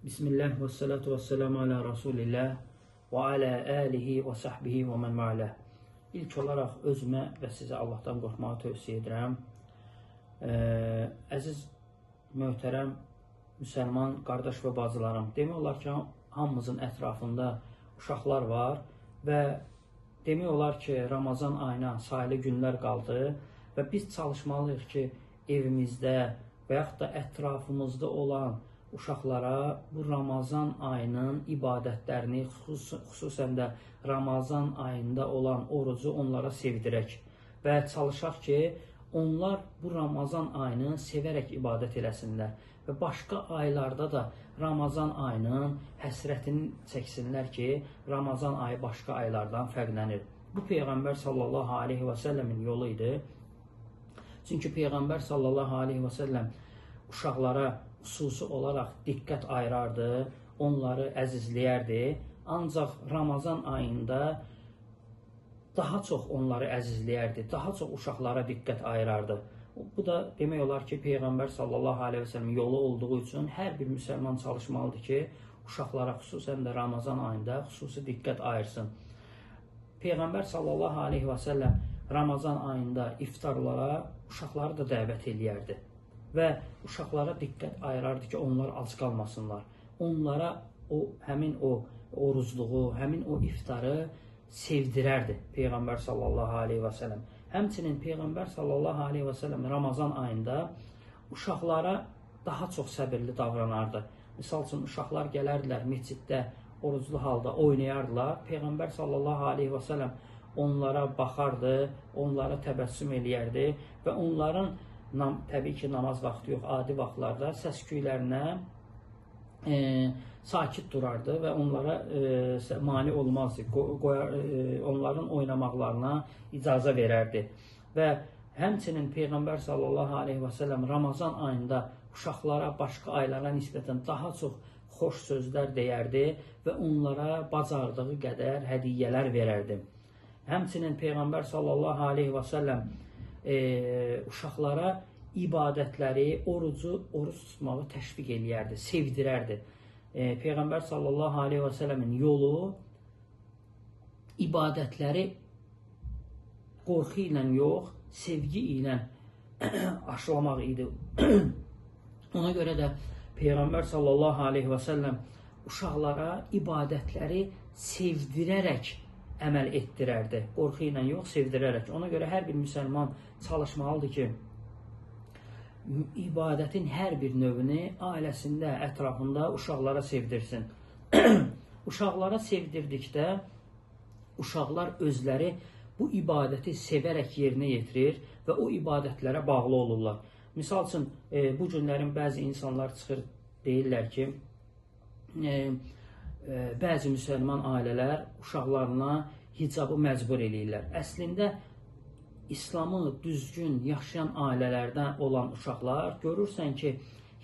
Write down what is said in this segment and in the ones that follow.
Bismillah və salatu və selamu alə Rasulillah və alə alihi və sahbihi və mən ma'alə. İlk olaraq özümə və sizə Allahdan qorxmağı tövsiyə edirəm. Əziz, möhtərəm, müsəlman, qardaş və bacılarım, demək olar ki, hamımızın ətrafında uşaqlar var və demək olar ki, Ramazan ayına sayılı günlər qaldı və biz çalışmalıyıq ki, evimizdə və yaxud da ətrafımızda olan uşaqlara bu Ramazan ayının ibadətlərini, xüsusən də Ramazan ayında olan orucu onlara sevdirək və çalışaq ki, onlar bu Ramazan ayını sevərək ibadət eləsinlər və başqa aylarda da Ramazan ayının həsrətini çəksinlər ki, Ramazan ayı başqa aylardan fərqlənir. Bu Peyğəmbər sallallahu aleyhi və səlləmin yolu idi. Çünki Peyğəmbər sallallahu aleyhi və səlləm uşaqlara xüsusi olaraq diqqət ayırardı, onları əzizləyərdi. Ancaq Ramazan ayında daha çox onları əzizləyərdi, daha çox uşaqlara diqqət ayırardı. Bu da demək olar ki, Peyğəmbər sallallahu aleyhi və səlləm yolu olduğu üçün hər bir müsəlman çalışmalıdır ki, uşaqlara xüsusən də Ramazan ayında xüsusi diqqət ayırsın. Peyğəmbər sallallahu aleyhi və səlləm Ramazan ayında iftarlara uşaqları da dəvət eləyərdi və uşaqlara diqqət ayırardı ki, onlar ac qalmasınlar. Onlara həmin o orucluğu, həmin o iftarı sevdirərdi Peyğəmbər sallallahu aleyhi və səlləm. Həmçinin Peyğəmbər sallallahu aleyhi və səlləm Ramazan ayında uşaqlara daha çox səbirli davranardı. Misal üçün, uşaqlar gələrdilər məsciddə oruclu halda oynayardılar. Peyğəmbər sallallahu aleyhi və səlləm onlara baxardı, onlara təbəssüm eləyərdi və onların təbii ki, namaz vaxtı yox, adi vaxtlarda səs-küylərinə sakit durardı və onlara mane olmazdı, onların oynamaqlarına icazə verərdi. Və həmçinin Peyğəmbər sallallahu aleyhi və səlləm Ramazan ayında uşaqlara başqa aylara nisbətən daha çox xoş sözlər deyərdi və onlara bacardığı qədər hədiyyələr verərdi. Həmçinin Peyğəmbər sallallahu aleyhi və səlləm uşaqlara ibadətləri, oruc tutmağı təşviq eləyərdi, sevdirərdi. Peyğəmbər sallallahu aleyhi və səlləmin yolu ibadətləri qorxu ilə yox, sevgi ilə aşılamaq idi. Ona görə də Peyğəmbər sallallahu aleyhi və səlləm uşaqlara ibadətləri sevdirərək əməl etdirərdi. Qorxu ilə yox, sevdirərək. Ona görə hər bir müsəlman çalışmalıdır ki, ibadətin hər bir növünü ailəsində, ətrafında uşaqlara sevdirsin. Uşaqlara sevdirdikdə, uşaqlar özləri bu ibadəti sevərək yerinə yetirir və o ibadətlərə bağlı olurlar. Misal üçün, bu günlərin bəzi insanlar çıxır, deyirlər ki, bəzi müsəlman ailələr uşaqlarına hicabı məcbur eləyirlər. Əslində, İslamı düzgün yaşayan ailələrdən olan uşaqlar görürsən ki,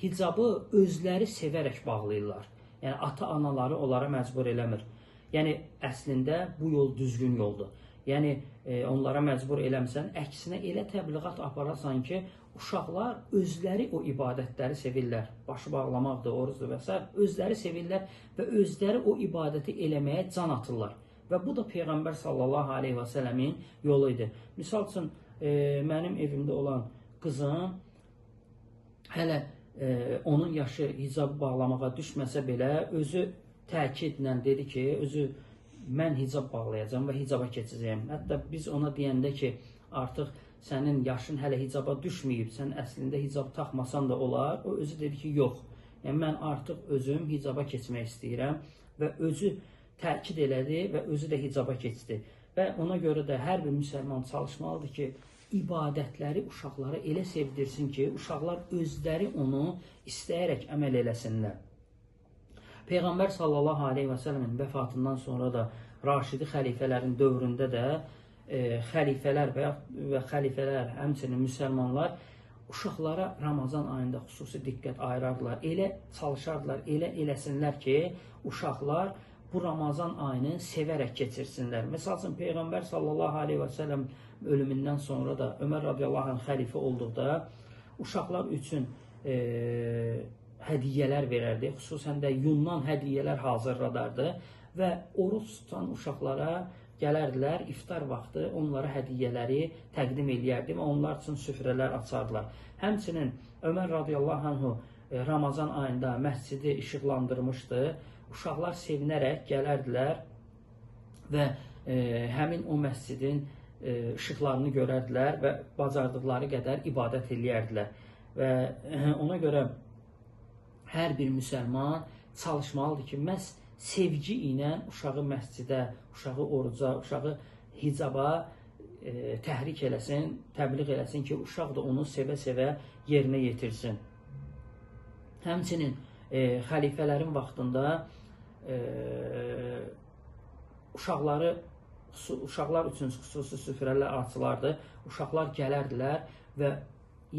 hicabı özləri sevərək bağlayırlar. Yəni, ata-anaları onlara məcbur eləmir. Yəni, əslində bu yol düzgün yoldur. Yəni, onlara məcbur eləmsən, əksinə elə təbliğat aparasan ki, uşaqlar özləri o ibadətləri sevirlər. Başı bağlamaqdır, orucdur və s. Özləri sevirlər və özləri o ibadəti eləməyə can atırlar. Və bu da Peyğəmbər sallallahu aleyhi və səlləmin yolu idi. Misal üçün, mənim evimdə olan qızım hələ onun yaşı hicab bağlamağa düşməsə belə, özü təkidlə dedi ki, mən hicab bağlayacağım və hicaba keçəcəyəm. Hətta biz ona deyəndə ki, artıq sənin yaşın hələ hicaba düşməyib, sən əslində hicab taxmasan da olar, o özü dedi ki, yox. Yəni, mən artıq özüm hicaba keçmək istəyirəm və özü təkid elədi və özü də hicaba keçdi. Və ona görə də hər bir müsəlman çalışmalıdır ki, ibadətləri uşaqlara elə sevdirsin ki, uşaqlar özləri onu istəyərək əməl eləsinlər. Peyğəmbər sallallahu aleyhi və səlləmin vəfatından sonra da Raşidi xəlifələrin dövründə də xəlifələr və xəlifələr, həmçinin müsəlmanlar uşaqlara Ramazan ayında xüsusi diqqət ayırardılar. Elə çalışardılar, elə eləsinlər ki, uşaqlar bu Ramazan ayını sevərək keçirsinlər. Məsəl üçün, Peyğəmbər sallallahu aleyhi və səlləm ölümündən sonra da Ömər radiyallahu anh xəlifə olduqda uşaqlar üçün hədiyyələr verərdi. Xüsusən də yundan hədiyyələr hazırladardı və oruç tutan uşaqlara gələrdilər, iftar vaxtı onlara hədiyyələri təqdim eləyərdi və onlar üçün süfrələr açardılar. Həmçinin Ömər radiyallahu anhu Ramazan ayında məscidi işıqlandırmışdı. Uşaqlar sevinərək gələrdilər və həmin o məscidin işıqlarını görərdilər və bacardıqları qədər ibadət eləyərdilər. Və ona görə hər bir müsəlman çalışmalıdır ki, məhz sevgi ilə uşağı məscidə, uşağı oruca, uşağı hicaba təhrik eləsin, təbliğ eləsin ki, uşaq da onu sevə-sevə yerinə yetirsin. Həmçinin xəlifələrin vaxtında uşaqlar üçün xüsusi süfrələr açılardı. Uşaqlar gələrdilər və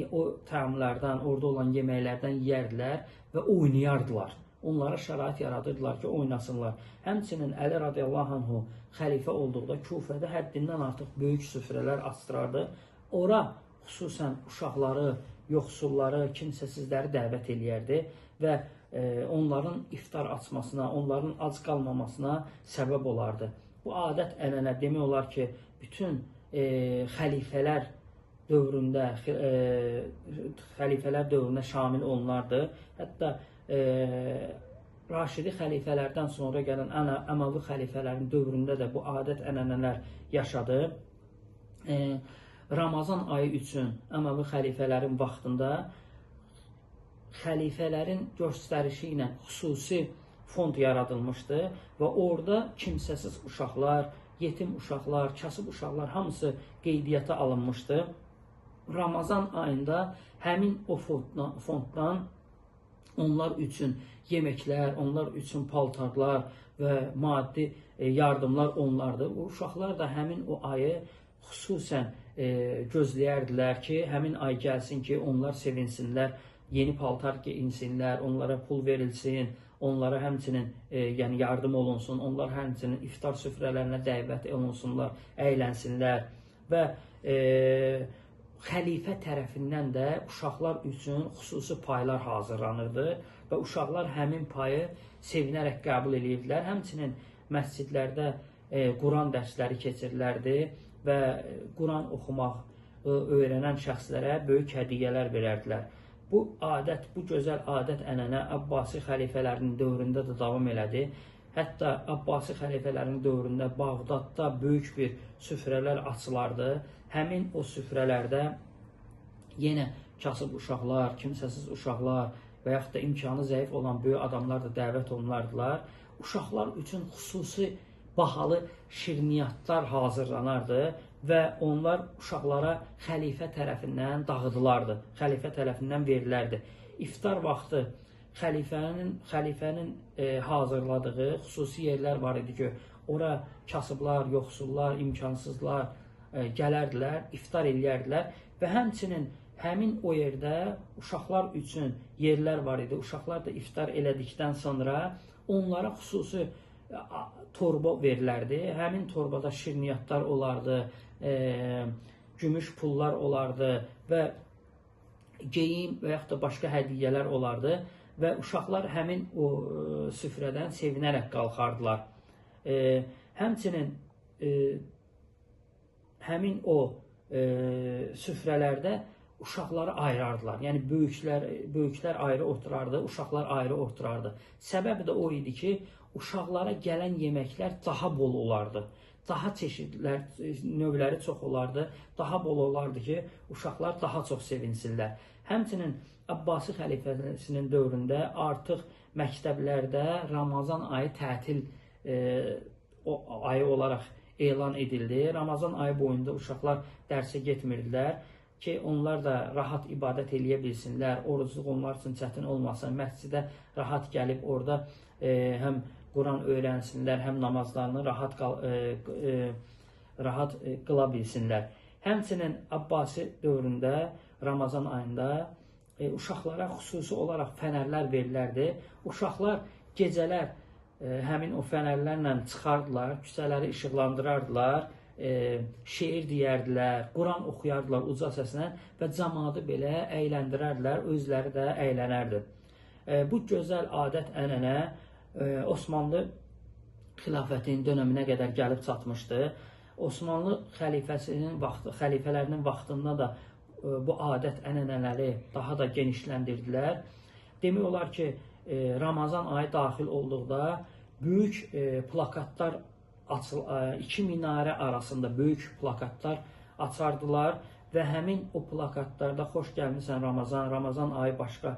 o təamlardan, orada olan yeməklərdən yeyərdilər və oynayardılar. Onlara şərait yaradırdılar ki, oynasınlar. Həmçinin Əli radiyallahu anhu xəlifə olduqda Kufədə həddindən artıq böyük süfrələr açdırardı. Ora xüsusən uşaqları, yoxsulları, kimsəsizləri dəvət eləyərdi və onların iftar açmasına, onların ac qalmamasına səbəb olardı. Bu adət ənənə demək olar ki, bütün xəlifələr dövründə şamil olunardı. Hətta Raşidi xəlifələrdən sonra gələn Əməvi xəlifələrin dövründə də bu adət ənənələr yaşadı. Ramazan ayı üçün Əməvi xəlifələrin vaxtında xəlifələrin göstərişi ilə xüsusi fond yaradılmışdı və orada kimsəsiz uşaqlar, yetim uşaqlar, kasıb uşaqlar hamısı qeydiyyata alınmışdı. Ramazan ayında həmin o fonddan onlar üçün yeməklər, onlar üçün paltarlar və maddi yardımlar onlardır. O uşaqlar da həmin o ayı xüsusən gözləyərdilər ki, həmin ay gəlsin ki, onlar sevinsinlər, yeni paltar geyinsinlər, onlara pul verilsin, onlara həmçinin yəni yardım olunsun, onlar həmçinin iftar süfrələrinə dəvət olunsunlar, əylənsinlər və xəlifə tərəfindən də uşaqlar üçün xüsusi paylar hazırlanırdı və uşaqlar həmin payı sevinərək qəbul edirdilər. Həmçinin məscidlərdə Quran dərsləri keçirilərdi və Quran oxumaq öyrənən şəxslərə böyük hədiyyələr verərdilər. Bu adət, bu gözəl adət ənənə Abbasi xəlifələrinin dövründə də davam elədi. Hətta Abbasi xəlifələrin dövründə Bağdadda böyük bir süfrələr açılardı. Həmin o süfrələrdə yenə kasıb uşaqlar, kimsəsiz uşaqlar və yaxud da imkanı zəif olan böyük adamlar da dəvət olunardılar. Uşaqlar üçün xüsusi bahalı şirniyyatlar hazırlanardı və onlar uşaqlara xəlifə tərəfindən dağıdılardı, xəlifə tərəfindən verilərdi. İftar vaxtı xəlifənin hazırladığı xüsusi yerlər var idi ki, ora kasıblar, yoxsullar, imkansızlar gələrdilər, iftar eləyərdilər və həmçinin həmin o yerdə uşaqlar üçün yerlər var idi. Uşaqlar da iftar elədikdən sonra onlara xüsusi torba verilərdi. Həmin torbada şirniyyatlar olardı, gümüş pullar olardı və geyim və yaxud da başqa hədiyyələr olardı və uşaqlar həmin o süfrədən sevinərək qalxardılar. Həmçinin həmin o süfrələrdə uşaqları ayırardılar. Yəni böyüklər ayrı oturardı, uşaqlar ayrı oturardı. Səbəbi də o idi ki, uşaqlara gələn yeməklər daha bol olardı. Daha çeşidlər, növləri çox olardı, daha bol olardı ki, uşaqlar daha çox sevinsinlər. Həmçinin Abbasi xəlifəsinin dövründə artıq məktəblərdə Ramazan ayı tətil ayı olaraq elan edildi. Ramazan ayı boyunda uşaqlar dərsə getmirdilər ki, onlar da rahat ibadət eləyə bilsinlər, orucluq onlar üçün çətin olmasın, məscidə rahat gəlib orada həm Quran öyrənsinlər, həm namazlarını rahat qıla bilsinlər. Həmçinin Abbasi dövründə Ramazan ayında uşaqlara xüsusi olaraq fənərlər verilərdi. Uşaqlar gecələr həmin o fənərlərlə çıxardılar, küçələri işıqlandırardılar, şeir deyərdilər, Quran oxuyardılar uca səslə və cəmaatı belə əyləndirərdilər, özləri də əylənərdi. Bu gözəl adət-ənənə Osmanlı xilafətinin dönəminə qədər gəlib çatmışdı. Osmanlı xəlifələrinin vaxtında da bu adət-ənənələri daha da genişləndirdilər. Demək olar ki, Ramazan ayı daxil olduqda böyük plakatlar, iki minarə arasında böyük plakatlar açardılar və həmin o plakatlarda xoş gəlmisən Ramazan, Ramazan ayı başqa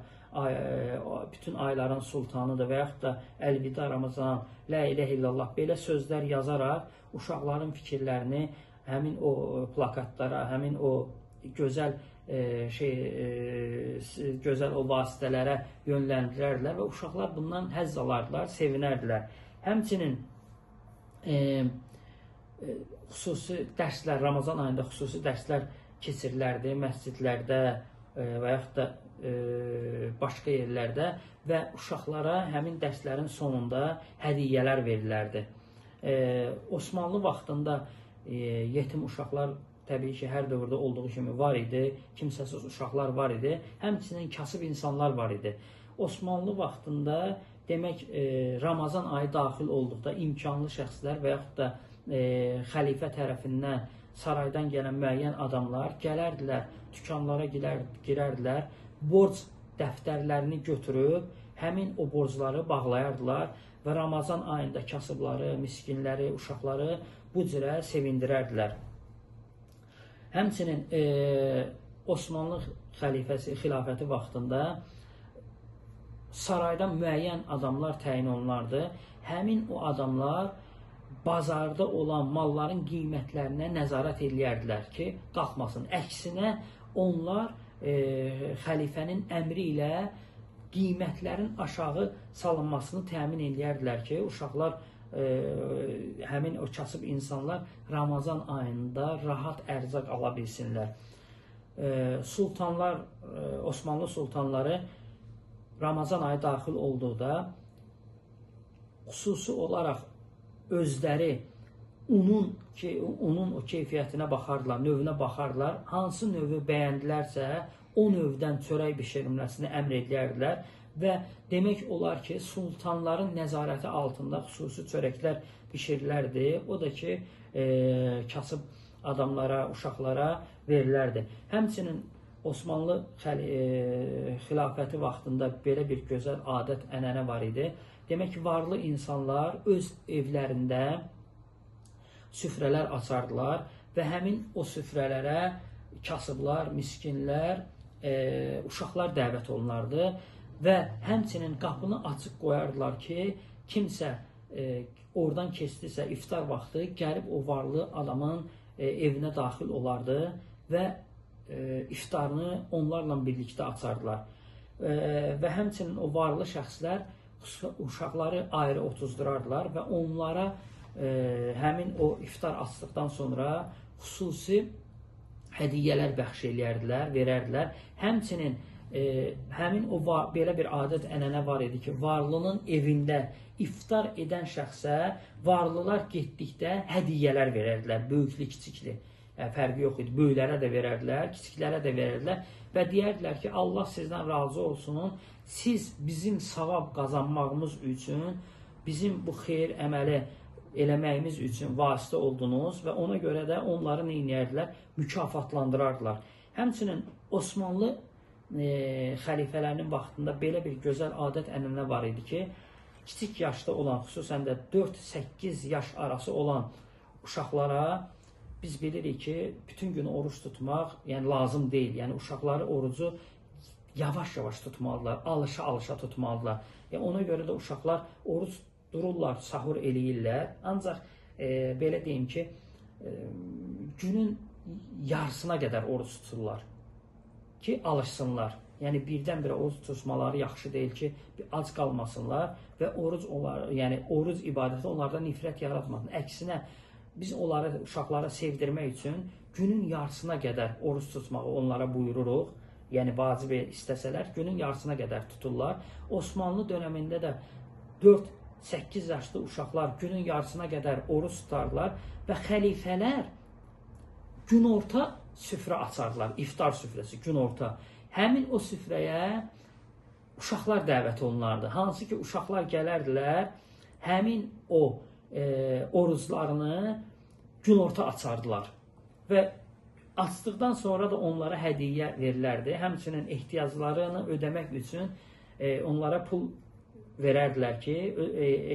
bütün ayların sultanıdır və yaxud da Əlvida Ramazan, Lə iləhə illallah belə sözlər yazaraq uşaqların fikirlərini həmin o plakatlara, həmin o gözəl gözəl o vasitələrə yönləndirərlər və uşaqlar bundan həzz alardılar, sevinərdilər. Həmçinin xüsusi dərslər, Ramazan ayında xüsusi dərslər keçirilərdi məscidlərdə və yaxud da başqa yerlərdə və uşaqlara həmin dərslərin sonunda hədiyyələr verilərdi. Osmanlı vaxtında yetim uşaqlar təbii ki, hər dövrdə olduğu kimi var idi, kimsəsiz uşaqlar var idi, həmçinin kasıb insanlar var idi. Osmanlı vaxtında demək Ramazan ayı daxil olduqda imkanlı şəxslər və yaxud da xəlifə tərəfindən saraydan gələn müəyyən adamlar gələrdilər, dükanlara girərdilər, borc dəftərlərini götürüb həmin o borcları bağlayardılar və Ramazan ayında kasıbları, miskinləri, uşaqları bu cürə sevindirərdilər. Həmçinin Osmanlı xilafəti vaxtında saraydan müəyyən adamlar təyin olunardı. Həmin o adamlar bazarda olan malların qiymətlərinə nəzarət edərdilər ki, qalxmasın. Əksinə onlar xəlifənin əmri ilə qiymətlərin aşağı salınmasını təmin edərdilər ki, uşaqlar, həmin o kasıb insanlar Ramazan ayında rahat ərzaq ala bilsinlər. Sultanlar, Osmanlı sultanları Ramazan ayı daxil olduqda xüsusi olaraq özləri unun o keyfiyyətinə baxardılar, növünə baxardılar. Hansı növü bəyəndilərsə, o növdən çörək bişirilməsini əmr edərdilər və demək olar ki, sultanların nəzarəti altında xüsusi çörəklər bişirilərdi. O da ki, kasıb adamlara, uşaqlara verilərdi. Həmçinin Osmanlı xilafəti vaxtında belə bir gözəl adət-ənənə var idi. Demək ki, varlı insanlar öz evlərində süfrələr açardılar və həmin o süfrələrə kasıblar, miskinlər, uşaqlar dəvət olunardı və həmçinin qapını açıq qoyardılar ki, kimsə oradan keçdisə iftar vaxtı gəlib o varlı adamın evinə daxil olardı və iftarını onlarla birlikdə açardılar. Və həmçinin o varlı şəxslər uşaqları ayrı otuzdurardılar və onlara həmin o iftar açdıqdan sonra xüsusi hədiyyələr bəxş eləyərdilər, verərdilər. Həmçinin həmin o belə bir adət-ənənə var idi ki, varlının evində iftar edən şəxsə varlılar getdikdə hədiyyələr verərdilər, böyüklü, kiçikli. Fərqi yox idi. Böyüklərə də verərdilər, kiçiklərə də verərdilər və deyərdilər ki, Allah sizdən razı olsun, siz bizim savab qazanmağımız üçün, bizim bu xeyir əməli eləməyimiz üçün vasitə oldunuz və ona görə də onları neynəyərdilər? Mükafatlandırardılar. Həmçinin Osmanlı xəlifələrinin vaxtında belə bir gözəl adət-ənənə var idi ki, kiçik yaşda olan, xüsusən də 4-8 yaş arası olan uşaqlara biz bilirik ki, bütün gün oruç tutmaq lazım deyil. Yəni, uşaqları orucu yavaş-yavaş tutmalıdırlar, alışa-alışa tutmalıdırlar. Ona görə də uşaqlar oruç dururlar, sahur eləyirlər. Ancaq belə deyim ki, günün yarısına qədər oruç tuturlar ki, alışsınlar. Yəni, birdən-birə oruç tutmaları yaxşı deyil ki, ac qalmasınlar və oruc ibadəti onlarda nifrət yaratmasın. Əksinə, biz onları, uşaqlara sevdirmək üçün günün yarısına qədər oruç tutmağı onlara buyururuq. Yəni, vacib istəsələr, günün yarısına qədər tuturlar. Osmanlı dönəmində də 4-8 yaşlı uşaqlar günün yarısına qədər oruç tutarlar və xəlifələr günorta süfrə açarlar, iftar süfrəsi, günorta. Həmin o süfrəyə uşaqlar dəvət olunardı. Hansı ki, uşaqlar gələrdilər, həmin o oruzlarını günorta açardılar və açdıqdan sonra da onlara hədiyyə verilərdi. Həmçinin ehtiyaclarını ödəmək üçün onlara pul verərdilər ki,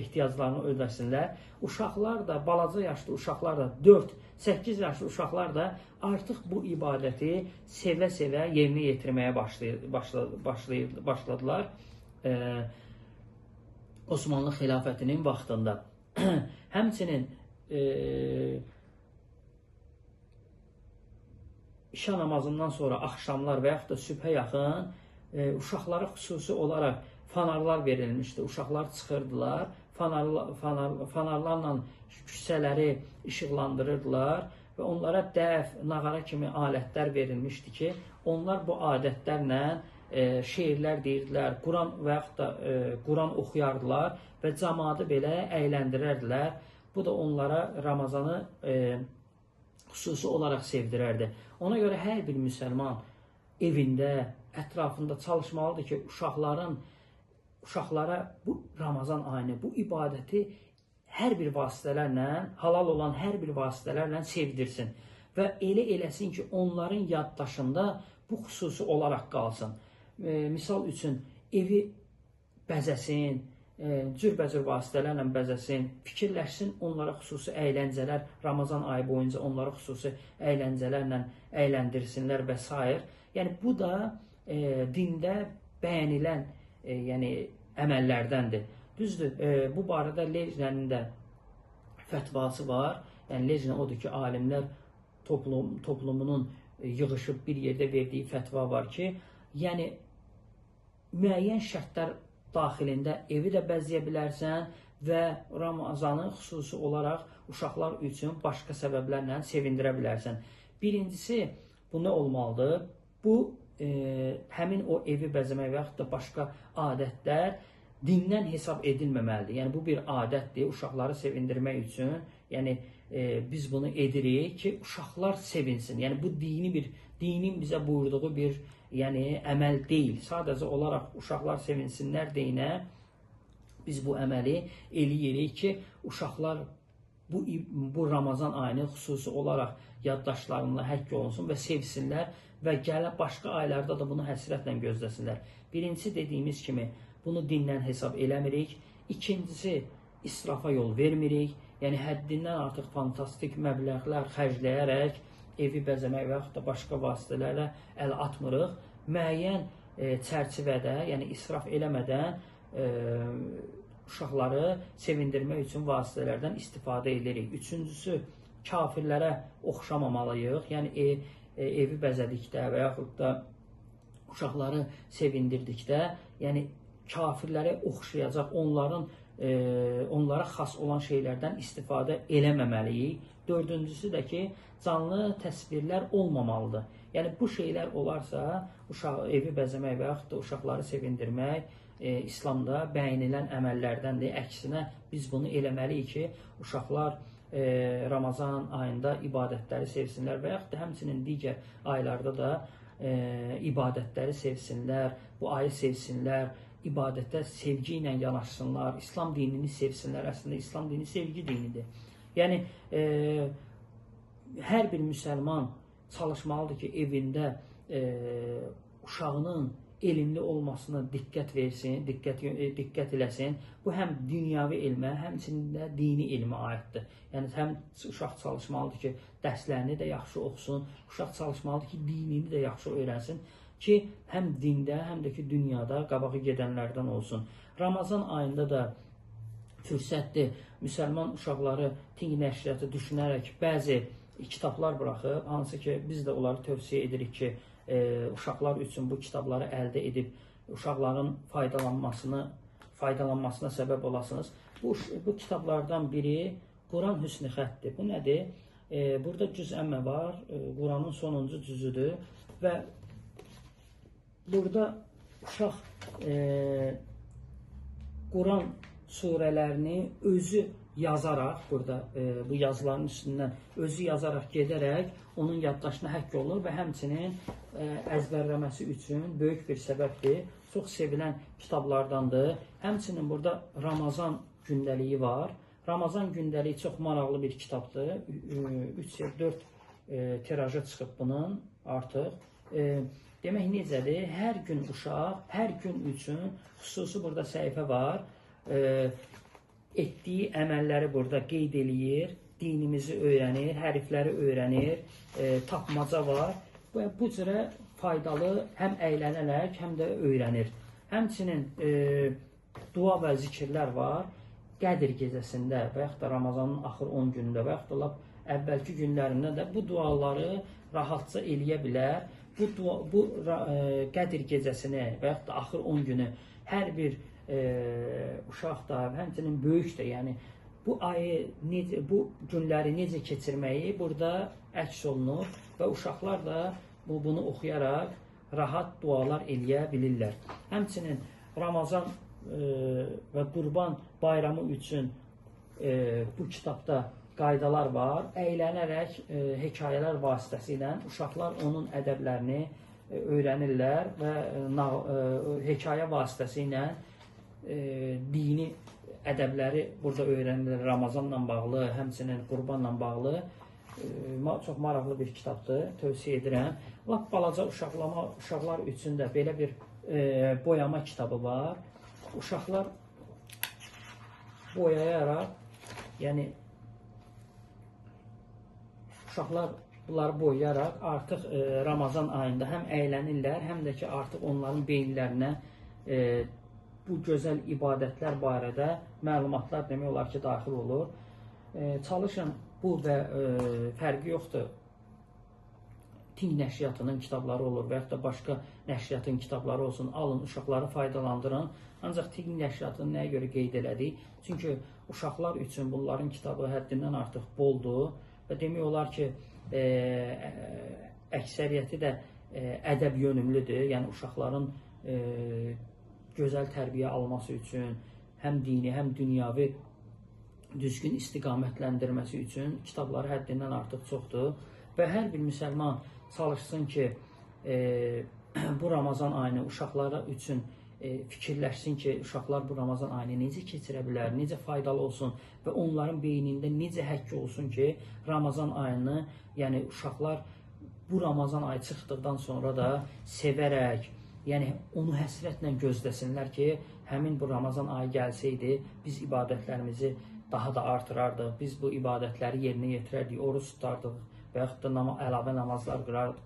ehtiyaclarını ödəsinlər. Uşaqlar da, balaca yaşlı uşaqlar da, 4-8 yaşlı uşaqlar da artıq bu ibadəti sevə-sevə yerinə yetirməyə başladılar. Osmanlı xilafətinin vaxtında. Həmçinin işə namazından sonra axşamlar və yaxud da sübhə yaxın uşaqlara xüsusi olaraq fanarlar verilmişdi. Uşaqlar çıxırdılar, fanarlarla küçələri işıqlandırırdılar və onlara dəf, nağara kimi alətlər verilmişdi ki, onlar bu adətlərlə şeirlər deyirdilər, Quran və yaxud da Quran oxuyardılar və cəmaatı belə əyləndirərdilər. Bu da onlara Ramazanı xüsusi olaraq sevdirərdi. Ona görə hər bir müsəlman evində, ətrafında çalışmalıdır ki, uşaqlara bu Ramazan ayını, bu ibadəti hər bir vasitələrlə, halal olan hər bir vasitələrlə sevdirsin və elə eləsin ki, onların yaddaşında bu xüsusi olaraq qalsın. Misal üçün, evi bəzəsin, cürbəcür vasitələrlə bəzəsin, fikirləşsin, onlara xüsusi əyləncələr, Ramazan ayı boyunca onlara xüsusi əyləncələrlə əyləndirsinlər və s. Yəni, bu da dində bəyənilən əməllərdəndir. Düzdür, bu barədə Lejnənin də fətvası var. Yəni, Lejnə odur ki, alimlər toplumunun yığışıb bir yerdə verdiyi fətva var ki, yəni, müəyyən şərtlər daxilində evi də bəzəyə bilərsən və Ramazanı xüsusi olaraq uşaqlar üçün başqa səbəblərlə sevindirə bilərsən. Birincisi, bu nə olmalıdır? Bu, həmin o evi bəzəmək və yaxud da başqa adətlər dindən hesab edilməməlidir. Yəni, bu bir adətdir, uşaqları sevindirmək üçün. Yəni, biz bunu edirik ki, uşaqlar sevinsin. Yəni, bu dinin bizə buyurduğu bir əməl deyil. Sadəcə olaraq uşaqlar sevinsinlər deyinə biz bu əməli eləyirik ki, uşaqlar bu Ramazan ayını xüsusi olaraq yaddaşlarında həkk olunsun və sevsinlər və başqa aylarda da bunu həsrətlə gözləsinlər. Birincisi dediyimiz kimi, bunu dindən hesab eləmirik. İkincisi, israfa yol vermirik. Yəni, həddindən artıq fantastik məbləğlər xərcləyərək evi bəzəmək və yaxud da başqa vasitələrlə əl atmırıq. Müəyyən çərçivədə, yəni israf eləmədən uşaqları sevindirmək üçün vasitələrdən istifadə edirik. Üçüncüsü, kafirlərə oxşamamalıyıq. Yəni, evi bəzədikdə və yaxud da uşaqları sevindirdikdə, yəni kafirlərə oxşayacaq, onlara xas olan şeylərdən istifadə eləməməliyik. Dördüncüsü də ki, canlı təsvirlər olmamalıdır. Yəni, bu şeylər olarsa, evi bəzəmək və yaxud da uşaqları sevindirmək İslamda bəyənilən əməllərdəndir. Əksinə, biz bunu eləməliyik ki, uşaqlar Ramazan ayında ibadətləri sevsinlər və yaxud da həmçinin digər aylarda da ibadətləri sevsinlər, bu ayı sevsinlər, ibadətə sevgi ilə yanaşsınlar, İslam dinini sevsinlər. Əslində, İslam dini sevgi dinidir. Yəni, hər bir müsəlman çalışmalıdır ki, evində uşağının elmli olmasına diqqət versin, diqqət eləsin. Bu, həm dünyavi elmə, həmçinin də dini elmə aiddir. Yəni, həm uşaq çalışmalıdır ki, dərslərini də yaxşı oxusun, uşaq çalışmalıdır ki, dinini də yaxşı öyrənsin ki, həm dində, həm də ki, dünyada qabağı gedənlərdən olsun. Ramazan ayında da fürsətdir, müsəlman uşaqları Ting nəşriyyatı düşünərək bəzi kitablar buraxıb, hansı ki, biz də onları tövsiyə edirik ki, uşaqlar üçün bu kitabları əldə edib, uşaqların faydalanmasına səbəb olasınız. Bu kitablardan biri Quran Hüsnü Xətdir. Bu nədir? Burada cüz-əmmə var, Quranın sonuncu cüzüdür və burada uşaq Quran surələrini özü yazaraq, burada bu yazıların üstündən özü yazaraq gedərək onun yaddaşına həkk olur və həmçinin əzbərləməsi üçün böyük bir səbəbdir. çox sevilən kitablardandır. Həmçinin burada Ramazan gündəliyi var. Ramazan gündəliyi çox maraqlı bir kitabdır. 3 ya 4 tirajı çıxıb bunun artıq. Demək necədir? Hər gün uşaq, hər gün üçün xüsusi burada səhifə var. Etdiyi əməlləri burada qeyd eləyir, dinimizi öyrənir, hərfləri öyrənir, tapmaca var və bu cürə faydalı həm əylənərək, həm də öyrənir. Həmçinin dua və zikirlər var. Qədir gecəsində və yaxud da Ramazanın axır 10 günündə və yaxud da əvvəlki günlərində də bu duaları rahatca eləyə bilər. Bu Qədir gecəsini və yaxud da axır 10 günü hər bir uşaq da, həmçinin böyük də, yəni bu ayı, bu günləri necə keçirməyi burada əks olunur və uşaqlar da bunu oxuyaraq rahat dualar eləyə bilirlər. Həmçinin Ramazan və Qurban bayramı üçün bu kitabda qaydalar var. Əylənərək hekayələr vasitəsilə uşaqlar onun ədəblərini öyrənirlər və hekayə vasitəsilə dini ədəbləri burada öyrənirlər. Ramazanla bağlı, həmçinin Qurbanla bağlı çox maraqlı bir kitabdır, tövsiyə edirəm. Lap balaca uşaqlar üçün də belə bir boyama kitabı var. Uşaqlar boyayaraq, yəni uşaqlar bunları boyayaraq artıq Ramazan ayında həm əylənirlər, həm də ki artıq onların beyinlərinə bu gözəl ibadətlər barədə məlumatlar demək olar ki daxil olur. Çalışın, bu və fərqi yoxdur. Ting nəşriyyatının kitabları olur və yaxud da başqa nəşriyyatın kitabları olsun, alın, uşaqları faydalandırın. Ancaq Ting nəşriyyatını nəyə görə qeyd elədik? Çünki uşaqlar üçün bunların kitabı həddindən artıq boldur və demək olar ki, əksəriyyəti də ədəb yönümlüdür. Yəni uşaqların gözəl tərbiyə alması üçün, həm dini, həm dünyavi düzgün istiqamətləndirməsi üçün kitabları həddindən artıq çoxdur və hər bir müsəlman çalışsın ki, bu Ramazan ayını uşaqları üçün fikirləşsin ki, uşaqlar bu Ramazan ayını necə keçirə bilər, necə faydalı olsun və onların beynində necə həkk olsun ki, Ramazan ayını, yəni uşaqlar bu Ramazan ayı çıxdıqdan sonra da sevərək, yəni onu həsrətlə gözləsinlər ki, həmin bu Ramazan ayı gəlsəydi, biz ibadətlərimizi daha da artırardıq, biz bu ibadətləri yerinə yetirərdik, oruç tutardıq və yaxud da əlavə namazlar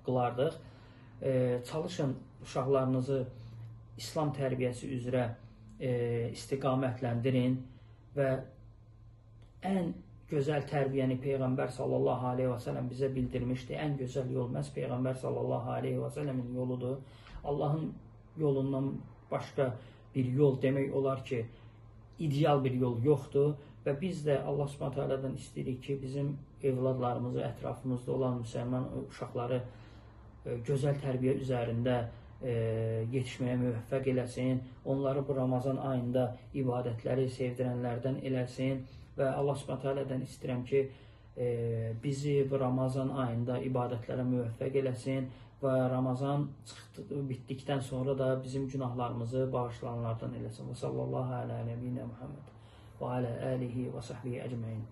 qılardıq. Çalışın uşaqlarınızı İslam tərbiyəsi üzrə istiqamətləndirin və ən gözəl tərbiyəni Peyğəmbər sallallahu aleyhi və səlləm bizə bildirmişdi. Ən gözəl yol məhz Peyğəmbər sallallahu aleyhi və səlləmin yoludur. Allahın yolundan başqa bir yol demək olar ki, ideal bir yol yoxdur və biz də Allah Subhanahu taala'dan istəyirik ki, bizim evladlarımızı, ətrafımızda olan müsəlman uşaqları gözəl tərbiyə üzərində yetişməyə müvəffəq eləsin, onları bu Ramazan ayında ibadətləri sevdirənlərdən eləsin və Allah Subhanahu taala'dan istəyirəm ki, bizi bu Ramazan ayında ibadətlərə müvəffəq eləsin və Ramazan bitdikdən sonra da bizim günahlarımızı bağışlayanlardan eləsin. Və sallallahu alə nəbiyyinə Muhammed və alə alihi və sahbihi əcməin.